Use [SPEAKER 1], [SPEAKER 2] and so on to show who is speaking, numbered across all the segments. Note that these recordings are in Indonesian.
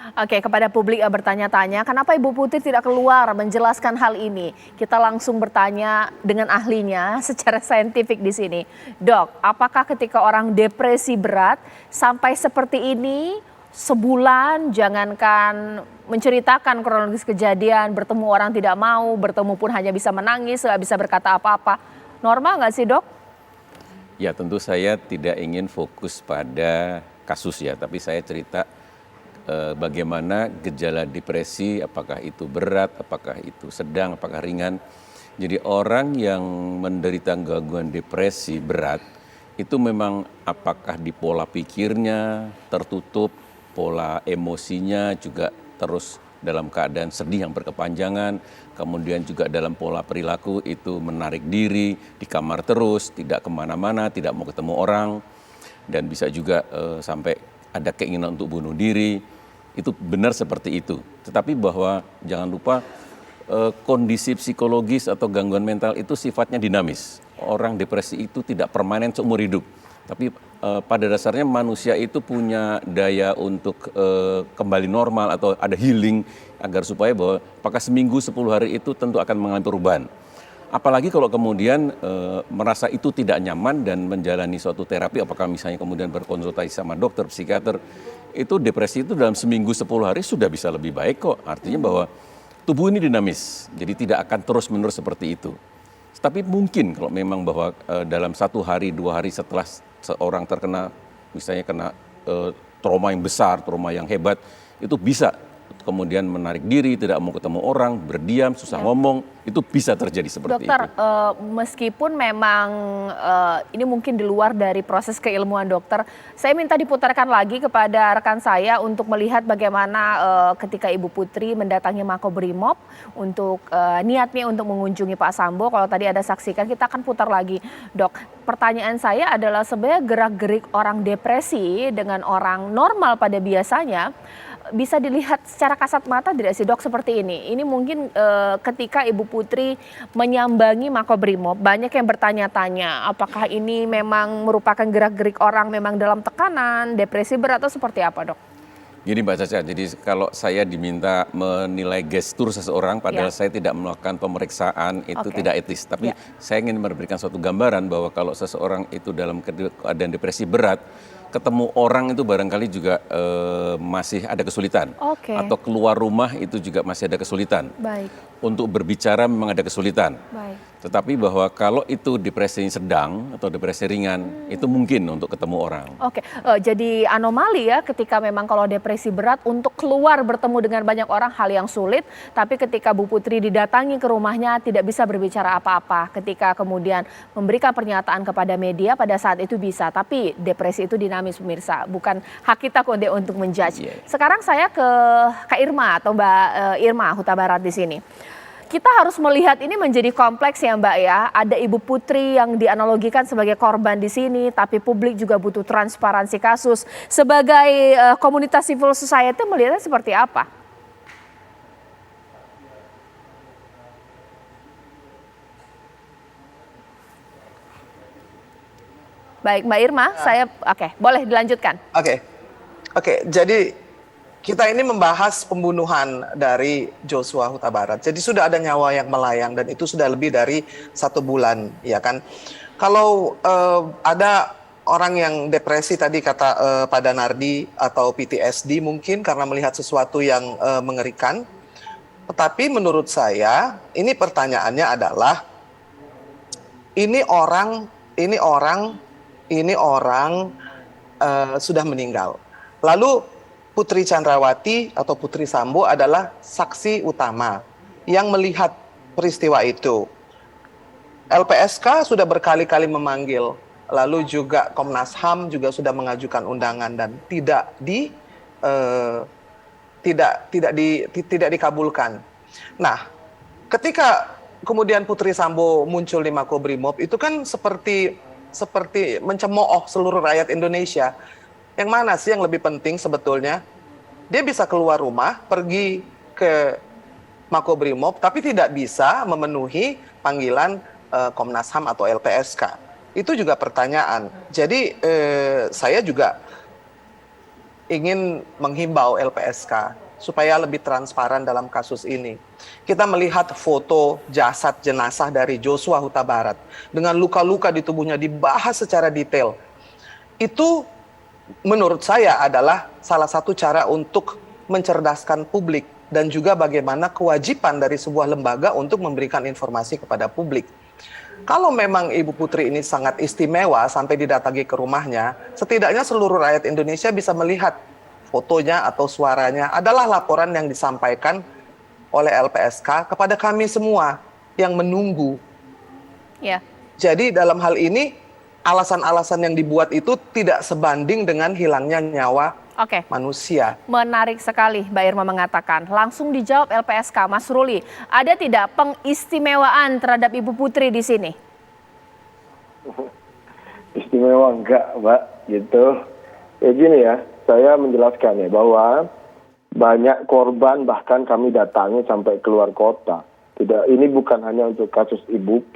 [SPEAKER 1] Oke, kepada publik yang bertanya-tanya, kenapa Ibu Putri tidak keluar menjelaskan hal ini? Kita langsung bertanya dengan ahlinya secara saintifik di sini. Dok, apakah ketika orang depresi berat sampai seperti ini, sebulan jangankan menceritakan kronologis kejadian, bertemu orang tidak mau, bertemu pun hanya bisa menangis, nggak bisa berkata apa-apa. Normal nggak sih, Dok?
[SPEAKER 2] Ya, tentu saya tidak ingin fokus pada kasus ya, tapi saya cerita bagaimana gejala depresi, apakah itu berat, apakah itu sedang, apakah ringan. Jadi orang yang menderita gangguan depresi berat, itu memang apakah di pola pikirnya tertutup, pola emosinya juga terus dalam keadaan sedih yang berkepanjangan, kemudian juga dalam pola perilaku itu menarik diri, di kamar terus, tidak kemana-mana, tidak mau ketemu orang, dan bisa juga sampai ada keinginan untuk bunuh diri. Itu benar seperti itu. Tetapi bahwa jangan lupa kondisi psikologis atau gangguan mental itu sifatnya dinamis. Orang depresi itu tidak permanen seumur hidup. Tapi pada dasarnya manusia itu punya daya untuk kembali normal atau ada healing agar supaya bahwa apakah seminggu 10 hari itu tentu akan mengalami perubahan. Apalagi kalau kemudian merasa itu tidak nyaman dan menjalani suatu terapi, apakah misalnya kemudian berkonsultasi sama dokter, psikiater, itu depresi itu dalam seminggu 10 hari sudah bisa lebih baik kok. Artinya bahwa tubuh ini dinamis, jadi tidak akan terus-menerus seperti itu. Tapi mungkin kalau memang bahwa dalam 1 hari, 2 hari setelah seorang terkena, misalnya kena trauma yang besar, trauma yang hebat, itu bisa kemudian menarik diri, tidak mau ketemu orang, berdiam, susah ngomong, itu bisa terjadi seperti
[SPEAKER 1] Dokter,
[SPEAKER 2] itu.
[SPEAKER 1] meskipun memang ini mungkin di luar dari proses keilmuan dokter, saya minta diputarkan lagi kepada rekan saya untuk melihat bagaimana ketika Ibu Putri mendatangi Makobrimob untuk niatnya untuk mengunjungi Pak Sambo. Kalau tadi ada saksikan, kita akan putar lagi, Dok. Pertanyaan saya adalah sebenarnya gerak-gerik orang depresi dengan orang normal pada biasanya bisa dilihat secara kasat mata tidak sih, Dok, seperti ini? Ini mungkin ketika Ibu Putri menyambangi Makobrimob, banyak yang bertanya-tanya apakah ini memang merupakan gerak-gerik orang memang dalam tekanan, depresi berat atau seperti apa, Dok?
[SPEAKER 2] Gini Mbak Caca, jadi kalau saya diminta menilai gestur seseorang, padahal saya tidak melakukan pemeriksaan, itu tidak etis. Tapi saya ingin memberikan suatu gambaran bahwa kalau seseorang itu dalam keadaan depresi berat, ketemu orang itu barangkali juga masih ada kesulitan. Atau keluar rumah itu juga masih ada kesulitan. Untuk berbicara memang ada kesulitan. Tetapi bahwa kalau itu depresi sedang atau depresi ringan, itu mungkin untuk ketemu orang.
[SPEAKER 1] Jadi anomali ya ketika memang kalau depresi berat untuk keluar bertemu dengan banyak orang hal yang sulit. Tapi ketika Bu Putri didatangi ke rumahnya tidak bisa berbicara apa-apa. Ketika kemudian memberikan pernyataan kepada media pada saat itu bisa. Tapi depresi itu dinamis pemirsa. Bukan hak kita kok untuk menjudge. Sekarang saya ke Kak Irma atau Mbak Irma Huta Barat di sini. Kita harus melihat ini menjadi kompleks ya Mbak ya. Ada Ibu Putri yang dianalogikan sebagai korban di sini, tapi publik juga butuh transparansi kasus. Sebagai komunitas civil society melihatnya seperti apa? Baik Mbak Irma, boleh dilanjutkan.
[SPEAKER 3] Oke, jadi kita ini membahas pembunuhan dari Joshua Huta Barat. Jadi sudah ada nyawa yang melayang dan itu sudah lebih dari 1 bulan, ya kan? Kalau ada orang yang depresi tadi kata Pak Danardi atau PTSD mungkin karena melihat sesuatu yang mengerikan. Tetapi menurut saya ini pertanyaannya adalah ini orang sudah meninggal. Lalu Putri Chandrawati atau Putri Sambo adalah saksi utama yang melihat peristiwa itu. LPSK sudah berkali-kali memanggil, lalu juga Komnas HAM juga sudah mengajukan undangan dan tidak dikabulkan. Nah, ketika kemudian Putri Sambo muncul di Makobrimob itu kan seperti mencemooh seluruh rakyat Indonesia. Yang mana sih yang lebih penting sebetulnya? Dia bisa keluar rumah, pergi ke Makobrimob, tapi tidak bisa memenuhi panggilan Komnas HAM atau LPSK. Itu juga pertanyaan. Jadi saya juga ingin menghimbau LPSK supaya lebih transparan dalam kasus ini. Kita melihat foto jasad jenazah dari Joshua Huta Barat dengan luka-luka di tubuhnya dibahas secara detail. Itu menurut saya adalah salah satu cara untuk mencerdaskan publik dan juga bagaimana kewajiban dari sebuah lembaga untuk memberikan informasi kepada publik. Kalau memang Ibu Putri ini sangat istimewa sampai didatangi ke rumahnya, setidaknya seluruh rakyat Indonesia bisa melihat fotonya atau suaranya adalah laporan yang disampaikan oleh LPSK kepada kami semua yang menunggu.
[SPEAKER 1] Ya.
[SPEAKER 3] Jadi dalam hal ini alasan-alasan yang dibuat itu tidak sebanding dengan hilangnya nyawa
[SPEAKER 1] Oke.
[SPEAKER 3] manusia.
[SPEAKER 1] Menarik sekali Mbak Irma mengatakan. Langsung dijawab LPSK, Mas Ruli. Ada tidak pengistimewaan terhadap Ibu Putri di sini?
[SPEAKER 4] Istimewa enggak, Mbak, gitu. Ya gini ya, saya menjelaskan ya bahwa banyak korban bahkan kami datangi sampai keluar kota. Tidak, ini bukan hanya untuk kasus Ibu P,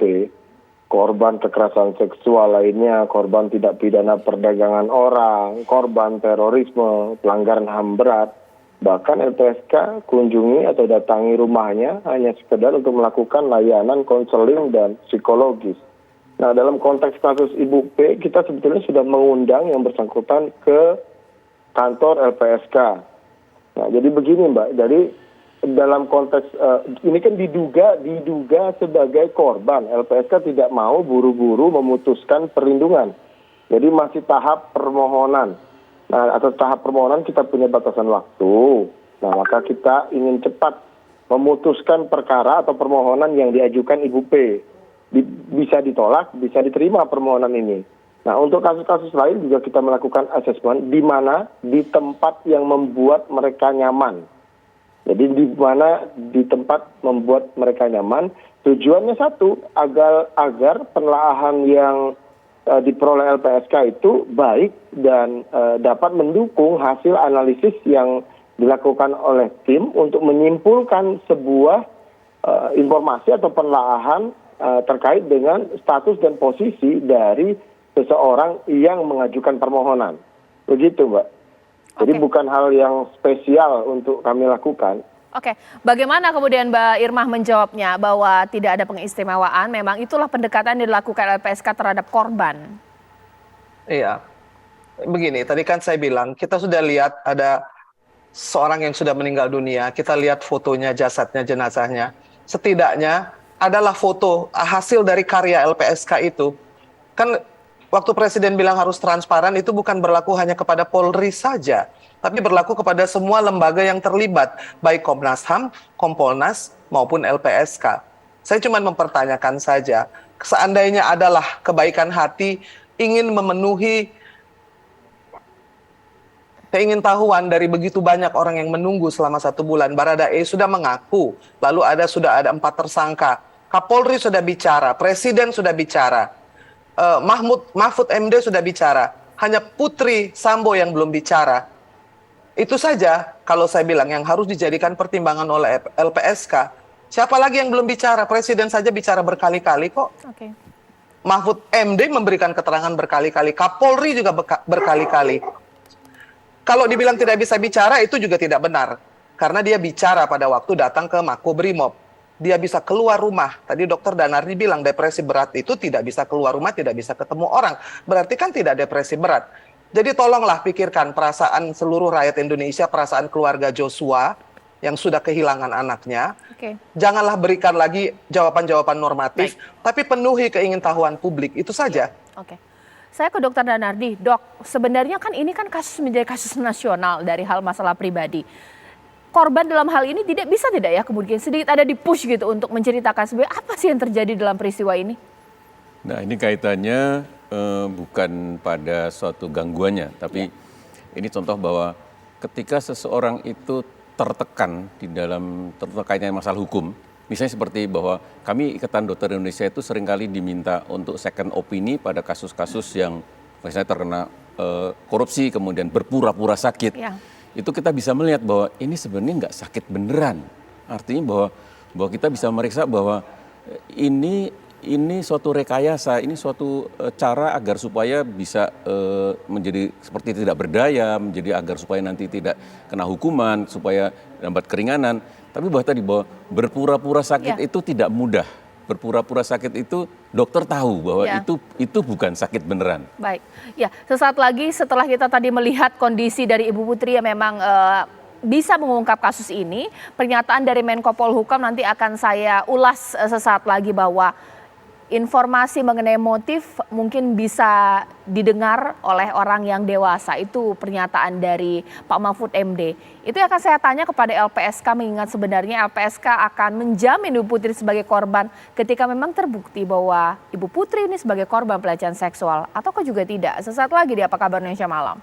[SPEAKER 4] korban kekerasan seksual lainnya, korban tidak pidana perdagangan orang, korban terorisme, pelanggaran HAM berat. Bahkan LPSK kunjungi atau datangi rumahnya hanya sekedar untuk melakukan layanan konseling dan psikologis. Nah, dalam konteks kasus Ibu P, kita sebetulnya sudah mengundang yang bersangkutan ke kantor LPSK. Nah, jadi begini Mbak, jadi dalam konteks ini kan diduga sebagai korban. LPSK tidak mau buru-buru memutuskan perlindungan. Jadi masih tahap permohonan. Nah, atas tahap permohonan kita punya batasan waktu. Nah, maka kita ingin cepat memutuskan perkara atau permohonan yang diajukan Ibu P. Bisa ditolak, bisa diterima permohonan ini. Nah, untuk kasus-kasus lain juga kita melakukan asesmen di mana di tempat yang membuat mereka nyaman. Jadi di mana di tempat membuat mereka nyaman, tujuannya satu, agar penelaahan yang diperoleh LPSK itu baik dan dapat mendukung hasil analisis yang dilakukan oleh tim untuk menyimpulkan sebuah informasi atau penelaahan terkait dengan status dan posisi dari seseorang yang mengajukan permohonan. Begitu, Mbak. Jadi bukan hal yang spesial untuk kami lakukan.
[SPEAKER 1] Oke, bagaimana kemudian Mbak Irma menjawabnya bahwa tidak ada pengistimewaan, memang itulah pendekatan yang dilakukan LPSK terhadap korban?
[SPEAKER 3] Iya, begini, tadi kan saya bilang, kita sudah lihat ada seorang yang sudah meninggal dunia, kita lihat fotonya, jasadnya, jenazahnya. Setidaknya adalah foto hasil dari karya LPSK itu. Kan waktu Presiden bilang harus transparan, itu bukan berlaku hanya kepada Polri saja, tapi berlaku kepada semua lembaga yang terlibat, baik Komnas HAM, Kompolnas, maupun LPSK. Saya cuma mempertanyakan saja, seandainya adalah kebaikan hati, ingin memenuhi keingintahuan dari begitu banyak orang yang menunggu selama 1 bulan. Baradae sudah mengaku, lalu sudah ada 4 tersangka. Kapolri sudah bicara, Presiden sudah bicara, Mahfud MD sudah bicara, hanya Putri Sambo yang belum bicara. Itu saja kalau saya bilang yang harus dijadikan pertimbangan oleh LPSK. Siapa lagi yang belum bicara? Presiden saja bicara berkali-kali kok.
[SPEAKER 1] Oke.
[SPEAKER 3] Mahfud MD memberikan keterangan berkali-kali, Kapolri juga berkali-kali. Kalau dibilang tidak bisa bicara, itu juga tidak benar. Karena dia bicara pada waktu datang ke Makobrimob. Dia bisa keluar rumah. Tadi Dokter Danardi bilang depresi berat itu tidak bisa keluar rumah, tidak bisa ketemu orang. Berarti kan tidak depresi berat. Jadi tolonglah pikirkan perasaan seluruh rakyat Indonesia, perasaan keluarga Joshua yang sudah kehilangan anaknya.
[SPEAKER 1] Oke.
[SPEAKER 3] Janganlah berikan lagi jawaban-jawaban normatif, tapi penuhi keingintahuan publik. Itu saja.
[SPEAKER 1] Oke. Saya ke Dokter Danardi. Dok, sebenarnya kan ini kan kasus menjadi kasus nasional dari hal masalah pribadi. Korban dalam hal ini tidak ya kemudian sedikit ada di-push gitu untuk menceritakan sebenarnya apa sih yang terjadi dalam peristiwa ini?
[SPEAKER 2] Nah, ini kaitannya bukan pada suatu gangguannya, tapi ini contoh bahwa ketika seseorang itu tertekan di dalam terkait masalah hukum, misalnya seperti bahwa kami Ikatan Dokter Indonesia itu seringkali diminta untuk second opini pada kasus-kasus yang misalnya terkena korupsi kemudian berpura-pura sakit.
[SPEAKER 1] Ya.
[SPEAKER 2] Itu kita bisa melihat bahwa ini sebenarnya nggak sakit beneran. Artinya bahwa kita bisa meriksa bahwa ini ini suatu rekayasa, ini suatu cara agar supaya bisa menjadi seperti tidak berdaya, menjadi agar supaya nanti tidak kena hukuman, supaya dapat keringanan. Tapi bahwa tadi bahwa berpura-pura sakit itu tidak mudah. Berpura-pura sakit itu dokter tahu bahwa itu bukan sakit beneran.
[SPEAKER 1] Baik, ya sesaat lagi setelah kita tadi melihat kondisi dari Ibu Putri yang memang bisa mengungkap kasus ini, pernyataan dari Menko Polhukam nanti akan saya ulas sesaat lagi bahwa informasi mengenai motif mungkin bisa didengar oleh orang yang dewasa. Itu pernyataan dari Pak Mahfud MD. Itu akan saya tanya kepada LPSK, mengingat sebenarnya LPSK akan menjamin Ibu Putri sebagai korban ketika memang terbukti bahwa Ibu Putri ini sebagai korban pelecehan seksual, ataukah juga tidak. Sesaat lagi di Apa Kabar Indonesia Malam.